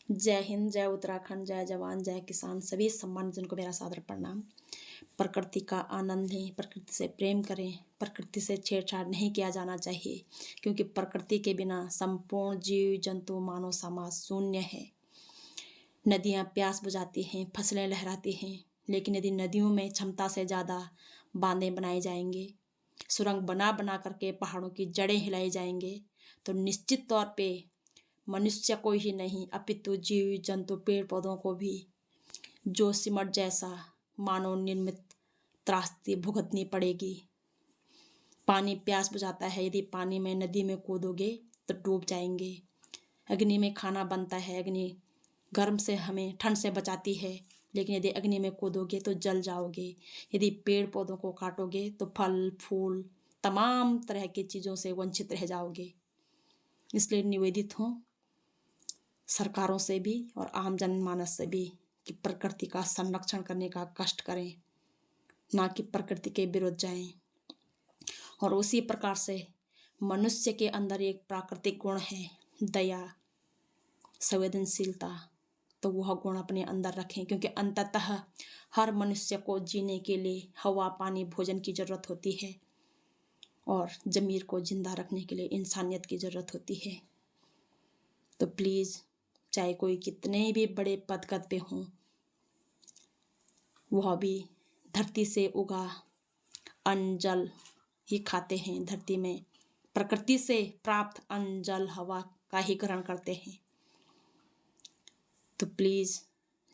जय हिंद, जय उत्तराखंड, जय जवान, जय किसान, सभी सम्मानित जन को मेरा सादर प्रणाम। प्रकृति का आनंद लें, प्रकृति से प्रेम करें, प्रकृति से छेड़छाड़ नहीं किया जाना चाहिए, क्योंकि प्रकृति के बिना संपूर्ण जीव जंतु मानव समाज शून्य है। नदियाँ प्यास बुझाती हैं, फसलें लहराती हैं, लेकिन यदि नदियों में क्षमता से ज़्यादा बांधें बनाए जाएंगे, सुरंग बना बना करके पहाड़ों की जड़ें हिलाई जाएंगे, तो निश्चित तौर पे मनुष्य को ही नहीं अपितु जीव जंतु पेड़ पौधों को भी जो सिमट जैसा मानव निर्मित त्रासदी भुगतनी पड़ेगी। पानी प्यास बुझाता है, यदि पानी में नदी में कूदोगे तो डूब जाएंगे। अग्नि में खाना बनता है, अग्नि गर्म से हमें ठंड से बचाती है, लेकिन यदि अग्नि में कूदोगे तो जल जाओगे। यदि पेड़ पौधों को काटोगे तो फल फूल तमाम तरह की चीज़ों से वंचित रह जाओगे। इसलिए निवेदित हूँ सरकारों से भी और आम जनमानस से भी कि प्रकृति का संरक्षण करने का कष्ट करें, ना कि प्रकृति के विरुद्ध जाएं। और उसी प्रकार से मनुष्य के अंदर एक प्राकृतिक गुण है दया, संवेदनशीलता, तो वह गुण अपने अंदर रखें, क्योंकि अंततः हर मनुष्य को जीने के लिए हवा पानी भोजन की ज़रूरत होती है और ज़मीर को जिंदा रखने के लिए इंसानियत की ज़रूरत होती है। तो प्लीज़, चाहे कोई कितने भी बड़े पदकद पे हों, वह भी धरती से उगा अन्न जल ही खाते हैं, धरती में प्रकृति से प्राप्त अन्न जल हवा का ही ग्रहण करते हैं। तो प्लीज़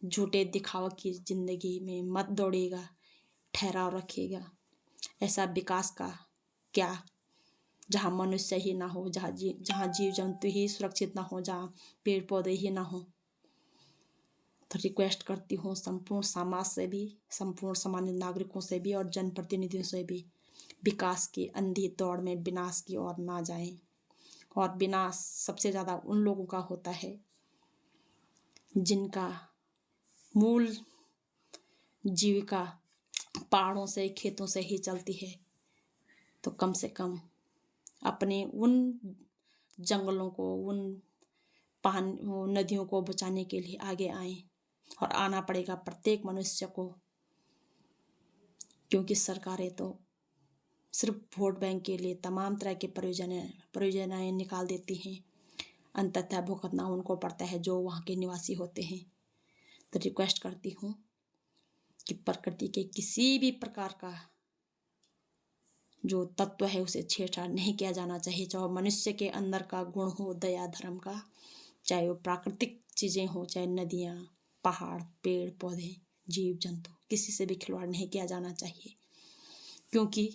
झूठे दिखावा की जिंदगी में मत दौड़िएगा, ठहराव रखिएगा। ऐसा विकास का क्या जहाँ मनुष्य ही ना हो, जहाँ जीव जंतु ही सुरक्षित ना हो, जहाँ पेड़ पौधे ही ना हो। तो रिक्वेस्ट करती हूँ संपूर्ण समाज से भी, संपूर्ण सामान्य नागरिकों से भी और जनप्रतिनिधियों से भी, विकास की अंधी दौड़ में विनाश की ओर ना जाएं। और विनाश सबसे ज़्यादा उन लोगों का होता है जिनका मूल जीविका पहाड़ों से खेतों से ही चलती है। तो कम से कम अपने उन जंगलों को, उन नदियों को बचाने के लिए आगे आएं। और आना पड़ेगा प्रत्येक मनुष्य को, क्योंकि सरकारें तो सिर्फ वोट बैंक के लिए तमाम तरह के परियोजनाएं निकाल देती हैं, अंततः भुगतना उनको पड़ता है जो वहाँ के निवासी होते हैं। तो रिक्वेस्ट करती हूँ कि प्रकृति के किसी भी प्रकार का जो तत्व है उसे छेड़छाड़ नहीं किया जाना चाहिए, चाहे मनुष्य के अंदर का गुण हो दया धर्म का, चाहे वो प्राकृतिक चीज़ें हो, चाहे नदियाँ पहाड़ पेड़ पौधे जीव जंतु, किसी से भी खिलवाड़ नहीं किया जाना चाहिए। क्योंकि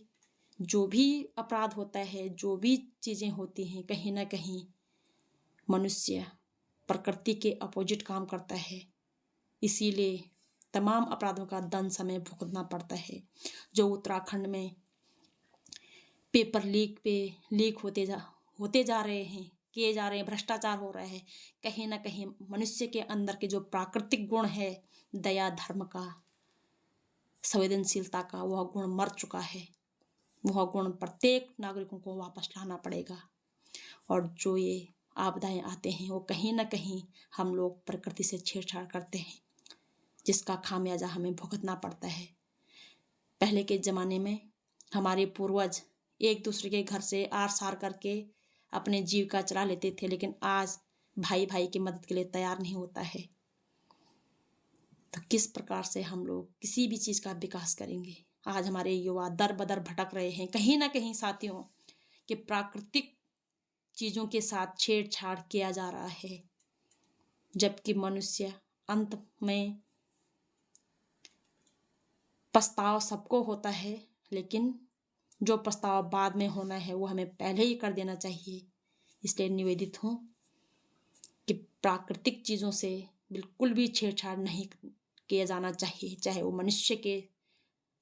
जो भी अपराध होता है, जो भी चीज़ें होती हैं, कहीं ना कहीं मनुष्य प्रकृति के अपोजिट काम करता है। इसीलिए तमाम अपराधों का दंड हमें भुगतना पड़ता है। जो उत्तराखंड में पेपर लीक होते जा रहे हैं, किए जा रहे हैं, भ्रष्टाचार हो रहा है, कहीं ना कहीं मनुष्य के अंदर के जो प्राकृतिक गुण है दया धर्म का संवेदनशीलता का, वह गुण मर चुका है। वह गुण प्रत्येक नागरिकों को वापस लाना पड़ेगा। और जो ये आपदाएं आते हैं वो कहीं ना कहीं हम लोग प्रकृति से छेड़छाड़ करते हैं, जिसका खामियाजा हमें भुगतना पड़ता है। पहले के ज़माने में हमारे पूर्वज एक दूसरे के घर से आर सार करके अपने जीविका चला लेते थे, लेकिन आज भाई भाई की मदद के लिए तैयार नहीं होता है। तो किस प्रकार से हम लोग किसी भी चीज़ का विकास करेंगे? आज हमारे युवा दर बदर भटक रहे हैं कहीं ना कहीं साथियों, कि प्राकृतिक चीज़ों के साथ छेड़छाड़ किया जा रहा है, जबकि मनुष्य अंत में पछतावा सबको होता है, लेकिन जो पछतावा बाद में होना है वो हमें पहले ही कर देना चाहिए। इसलिए निवेदित हूँ कि प्राकृतिक चीज़ों से बिल्कुल भी छेड़छाड़ नहीं किया जाना चाहिए, चाहे वो मनुष्य के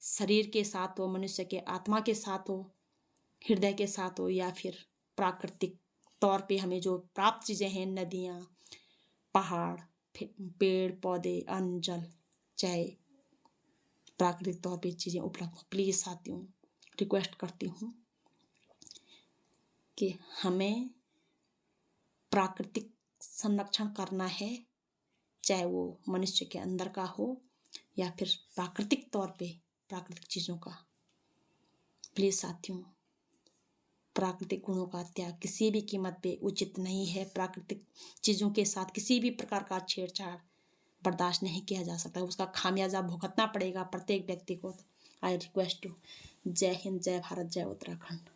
शरीर के साथ हो, मनुष्य के आत्मा के साथ हो, हृदय के साथ हो, या फिर प्राकृतिक तौर पे हमें जो प्राप्त चीज़ें हैं नदियाँ पहाड़ पेड़ पौधे अन्न जल, चाहे प्राकृतिक तौर पे चीज़ें उपलब्ध हो। प्लीज़ साथियों रिक्वेस्ट करती हूँ कि हमें प्राकृतिक संरक्षण करना है चाहे वो मनुष्य के अंदर का हो या फिर प्राकृतिक तौर पे प्राकृतिक चीज़ों का। प्लीज़ साथियों, प्राकृतिक गुणों का त्याग किसी भी कीमत पे उचित नहीं है। प्राकृतिक चीज़ों के साथ किसी भी प्रकार का छेड़छाड़ बर्दाश्त नहीं किया जा सकता, उसका खामियाजा भुगतना पड़ेगा प्रत्येक व्यक्ति को। I request to. जय हिंद, जय भारत, जय उत्तराखंड।